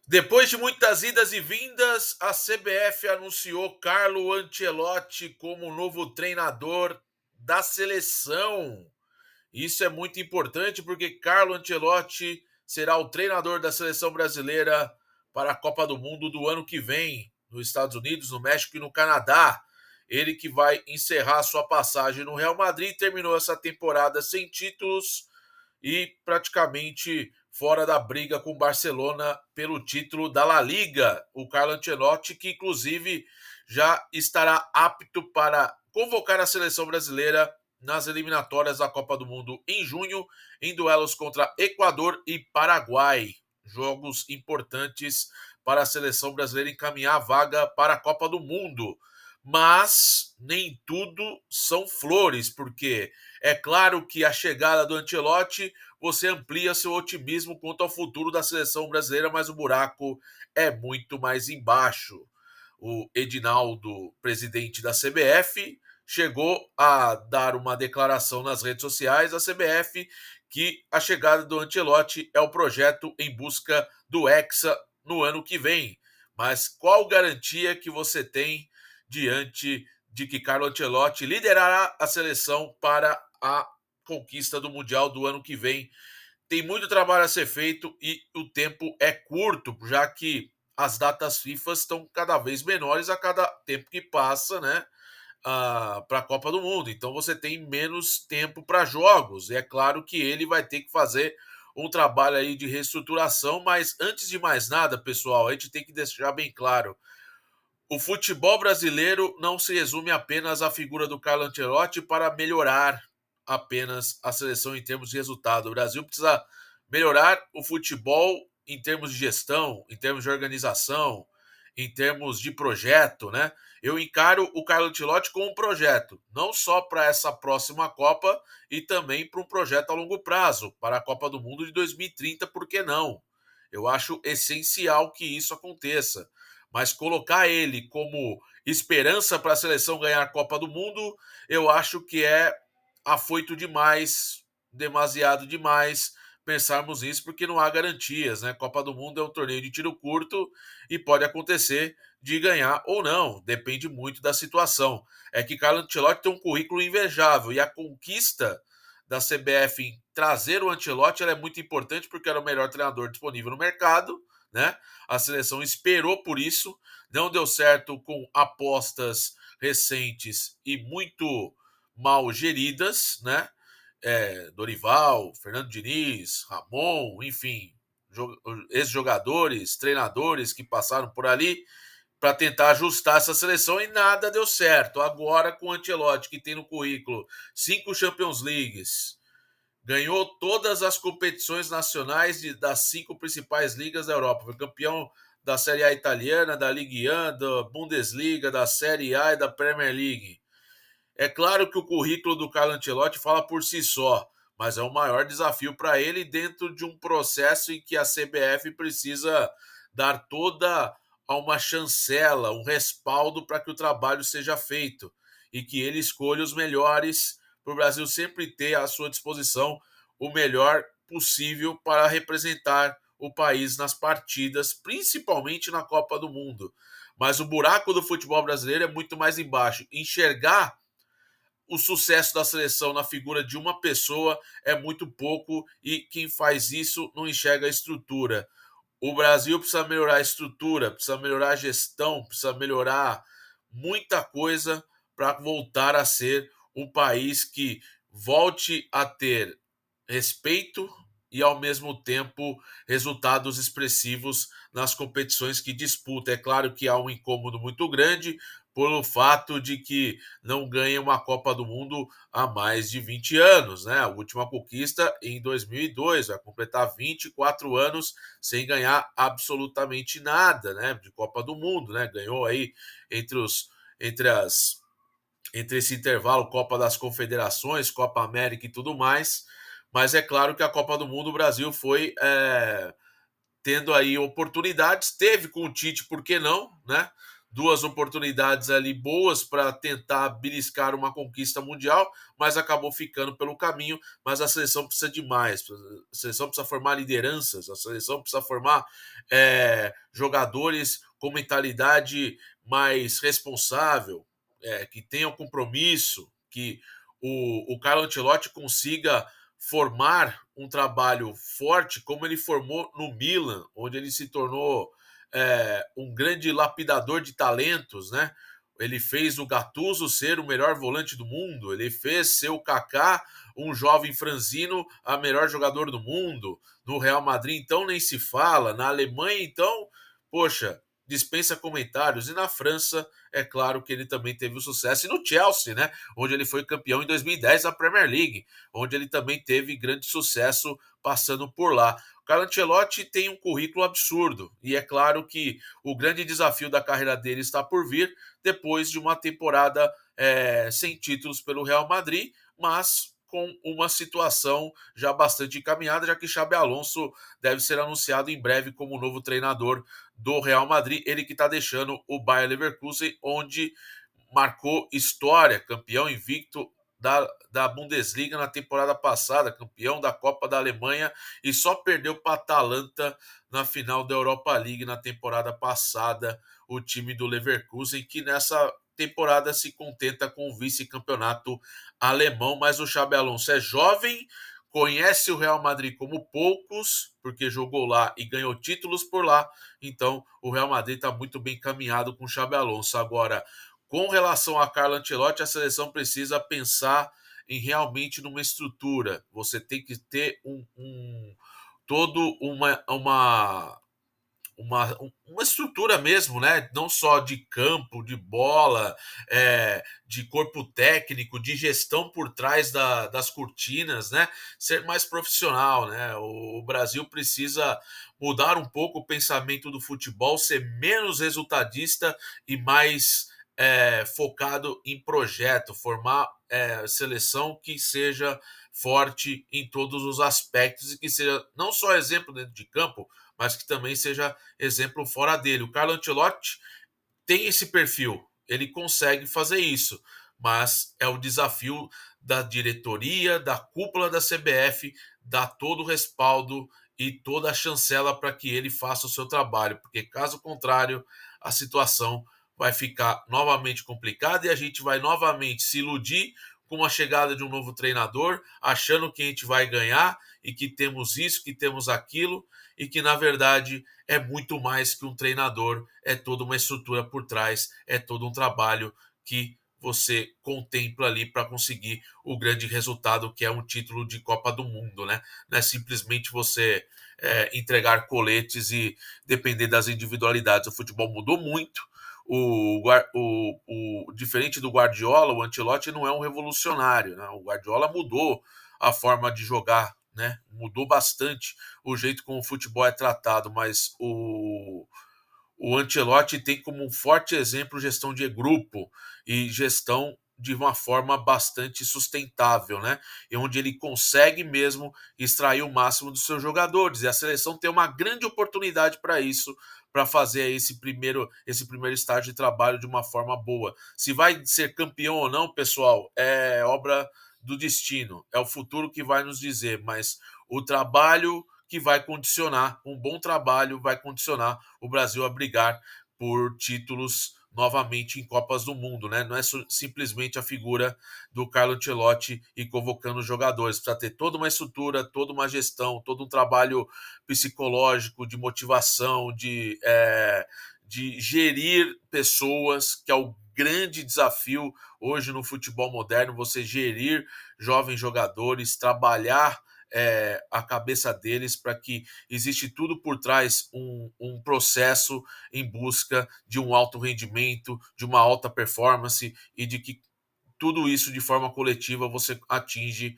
Depois de muitas idas e vindas, a CBF anunciou Carlo Ancelotti como novo treinador da seleção. Isso é muito importante porque Carlo Ancelotti será o treinador da seleção brasileira para a Copa do Mundo do ano que vem, nos Estados Unidos, no México e no Canadá. Ele que vai encerrar sua passagem no Real Madrid, terminou essa temporada sem títulos e praticamente fora da briga com o Barcelona pelo título da La Liga. O Carlo Ancelotti, que inclusive já estará apto para convocar a seleção brasileira nas eliminatórias da Copa do Mundo em junho, em duelos contra Equador e Paraguai. Jogos importantes para a seleção brasileira encaminhar a vaga para a Copa do Mundo. Mas nem tudo são flores, porque é claro que a chegada do Ancelotti você amplia seu otimismo quanto ao futuro da seleção brasileira, mas o buraco é muito mais embaixo. O Edinaldo, presidente da CBF, chegou a dar uma declaração nas redes sociais da CBF que a chegada do Ancelotti é o projeto em busca do Hexa no ano que vem. Mas qual garantia que você tem diante de que Carlo Ancelotti liderará a seleção para a conquista do Mundial do ano que vem? Tem muito trabalho a ser feito e o tempo é curto, já que as datas FIFA estão cada vez menores a cada tempo que passa, né? Para a Copa do Mundo. Então você tem menos tempo para jogos. E é claro que ele vai ter que fazer um trabalho aí de reestruturação, mas antes de mais nada, pessoal, a gente tem que deixar bem claro: o futebol brasileiro não se resume apenas à figura do Carlo Ancelotti para melhorar apenas a seleção em termos de resultado. O Brasil precisa melhorar o futebol em termos de gestão, em termos de organização, em termos de projeto, né? Eu encaro o Carlo Ancelotti como um projeto, não só para essa próxima Copa, e também para um projeto a longo prazo, para a Copa do Mundo de 2030, por que não? Eu acho essencial que isso aconteça. Mas colocar ele como esperança para a seleção ganhar a Copa do Mundo, eu acho que é afoito demais, demasiado demais pensarmos nisso, porque não há garantias, né? Copa do Mundo é um torneio de tiro curto e pode acontecer de ganhar ou não, depende muito da situação. É que Carlo Ancelotti tem um currículo invejável e a conquista da CBF em trazer o Ancelotti ela é muito importante porque era o melhor treinador disponível no mercado, né? A seleção esperou por isso, não deu certo com apostas recentes e muito mal geridas, né? Dorival, Fernando Diniz, Ramon, enfim, ex-jogadores, treinadores que passaram por ali para tentar ajustar essa seleção e nada deu certo. Agora com o Ancelotti, que tem no currículo 5 Champions Leagues, ganhou todas as competições nacionais das 5 principais ligas da Europa. Foi campeão da Série A italiana, da Ligue 1, da Bundesliga, da Série A e da Premier League. É claro que o currículo do Carlo Ancelotti fala por si só, mas é o maior desafio para ele dentro de um processo em que a CBF precisa dar toda uma chancela, um respaldo para que o trabalho seja feito e que ele escolha os melhores para o Brasil sempre ter à sua disposição o melhor possível para representar o país nas partidas, principalmente na Copa do Mundo. Mas o buraco do futebol brasileiro é muito mais embaixo. Enxergar o sucesso da seleção na figura de uma pessoa é muito pouco e quem faz isso não enxerga a estrutura. O Brasil precisa melhorar a estrutura, precisa melhorar a gestão, precisa melhorar muita coisa para voltar a ser um país que volte a ter respeito e, ao mesmo tempo, resultados expressivos nas competições que disputa. É claro que há um incômodo muito grande pelo fato de que não ganha uma Copa do Mundo há mais de 20 anos, né? A última conquista em 2002, vai completar 24 anos sem ganhar absolutamente nada, né, de Copa do Mundo, né? Ganhou aí entre os entre as entre esse intervalo Copa das Confederações, Copa América e tudo mais. Mas é claro que a Copa do Mundo o Brasil foi tendo aí oportunidades, teve com o Tite, por que não, né? duas oportunidades ali boas para tentar beliscar uma conquista mundial, mas acabou ficando pelo caminho. Mas a seleção precisa de mais, a seleção precisa formar lideranças, a seleção precisa formar jogadores com mentalidade mais responsável, que tenham compromisso, que o Carlo Ancelotti consiga formar um trabalho forte, como ele formou no Milan, onde ele se tornou um grande lapidador de talentos, né? Ele fez o Gattuso ser o melhor volante do mundo, ele fez ser o Kaká, um jovem franzino, a melhor jogador do mundo. No Real Madrid, então, nem se fala. Na Alemanha, então, poxa, dispensa comentários. E na França, é claro que ele também teve o sucesso. E no Chelsea, né? Onde ele foi campeão em 2010 da Premier League, onde ele também teve grande sucesso passando por lá. O Carlo Ancelotti tem um currículo absurdo e é claro que o grande desafio da carreira dele está por vir depois de uma temporada sem títulos pelo Real Madrid, mas com uma situação já bastante encaminhada, já que Xabi Alonso deve ser anunciado em breve como novo treinador do Real Madrid, ele que está deixando o Bayer Leverkusen, onde marcou história, campeão invicto da Bundesliga na temporada passada, campeão da Copa da Alemanha e só perdeu para a Atalanta na final da Europa League na temporada passada, o time do Leverkusen, que nessa temporada se contenta com o vice-campeonato alemão, mas o Xabi Alonso é jovem, conhece o Real Madrid como poucos, porque jogou lá e ganhou títulos por lá, então o Real Madrid está muito bem caminhado com o Xabi Alonso. Agora, com relação a Carlo Ancelotti, a seleção precisa pensar em realmente numa estrutura. Você tem que ter todo uma estrutura mesmo, né? Não só de campo, de bola, de corpo técnico, de gestão por trás das cortinas, né? Ser mais profissional, né? O Brasil precisa mudar um pouco o pensamento do futebol, ser menos resultadista e mais focado em projeto, formar seleção que seja forte em todos os aspectos e que seja não só exemplo dentro de campo, mas que também seja exemplo fora dele. O Carlo Ancelotti tem esse perfil, ele consegue fazer isso, mas é o desafio da diretoria, da cúpula da CBF, dar todo o respaldo e toda a chancela para que ele faça o seu trabalho, porque caso contrário, a situação vai ficar novamente complicada e a gente vai novamente se iludir com a chegada de um novo treinador, achando que a gente vai ganhar e que temos isso, que temos aquilo, e que na verdade é muito mais que um treinador, é toda uma estrutura por trás, é todo um trabalho que você contempla ali para conseguir o grande resultado que é um título de Copa do Mundo, né? Não é simplesmente você entregar coletes e depender das individualidades. O futebol mudou muito. Diferente do Guardiola, o Ancelotti não é um revolucionário, né? O Guardiola mudou a forma de jogar, né? Mudou bastante o jeito como o futebol é tratado, mas o Ancelotti tem como um forte exemplo gestão de grupo e gestão de uma forma bastante sustentável, né? E onde ele consegue mesmo extrair o máximo dos seus jogadores. E a seleção tem uma grande oportunidade para isso, para fazer esse primeiro estágio de trabalho de uma forma boa. Se vai ser campeão ou não, pessoal, é obra do destino. É o futuro que vai nos dizer, mas o trabalho que vai condicionar, um bom trabalho vai condicionar o Brasil a brigar por títulos novamente em Copas do Mundo, né? Não é simplesmente a figura do Carlo Ancelotti e convocando os jogadores, precisa ter toda uma estrutura, toda uma gestão, todo um trabalho psicológico, de motivação, de gerir pessoas, que é o grande desafio hoje no futebol moderno, você gerir jovens jogadores, trabalhar a cabeça deles para que existe tudo por trás um processo em busca de um alto rendimento, de uma alta performance e de que tudo isso de forma coletiva você atinge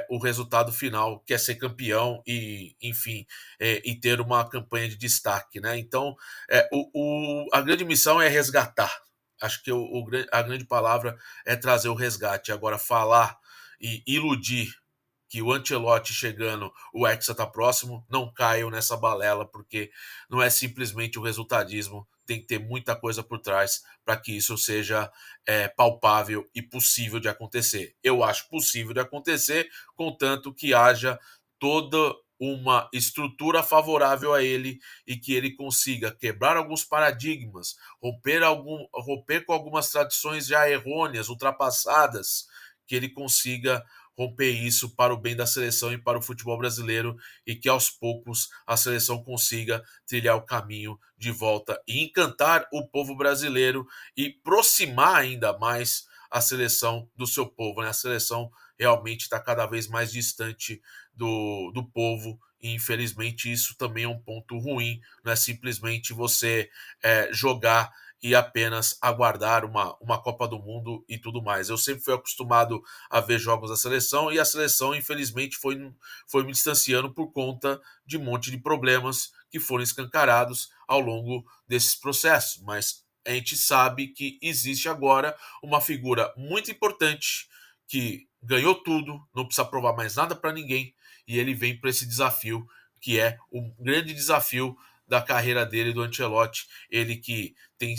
o resultado final, que é ser campeão e, enfim, e ter uma campanha de destaque, né? Então, a grande missão é resgatar. Acho que a grande palavra é trazer o resgate. Agora, falar e iludir que o Ancelotti chegando, o Hexa tá próximo, não caiam nessa balela, porque não é simplesmente o resultadismo, tem que ter muita coisa por trás para que isso seja palpável e possível de acontecer. Eu acho possível de acontecer, contanto que haja toda uma estrutura favorável a ele e que ele consiga quebrar alguns paradigmas, romper com algumas tradições já errôneas, ultrapassadas, que ele consiga romper isso para o bem da seleção e para o futebol brasileiro e que aos poucos a seleção consiga trilhar o caminho de volta e encantar o povo brasileiro e aproximar ainda mais a seleção do seu povo, né? A seleção realmente está cada vez mais distante do povo e infelizmente isso também é um ponto ruim, não é simplesmente você jogar e apenas aguardar uma Copa do Mundo e tudo mais. Eu sempre fui acostumado a ver jogos da seleção e a seleção, infelizmente, foi me distanciando por conta de um monte de problemas que foram escancarados ao longo desses processos. Mas a gente sabe que existe agora uma figura muito importante que ganhou tudo, não precisa provar mais nada para ninguém, e ele vem para esse desafio que é o grande desafio da carreira dele, do Ancelotti. Ele que tem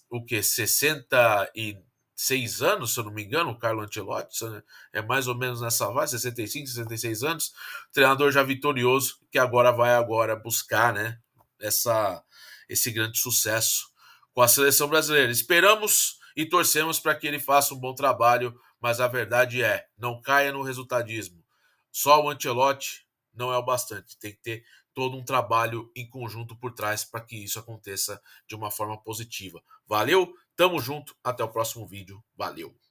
o que, 66 anos, se eu não me engano, o Carlo Ancelotti, é mais ou menos nessa vai, 65, 66 anos, treinador já vitorioso, que vai buscar, né, esse grande sucesso com a seleção brasileira. Esperamos e torcemos para que ele faça um bom trabalho, mas a verdade é, não caia no resultadismo. Só o Ancelotti não é o bastante, tem que ter todo um trabalho em conjunto por trás para que isso aconteça de uma forma positiva. Valeu? Tamo junto, até o próximo vídeo. Valeu!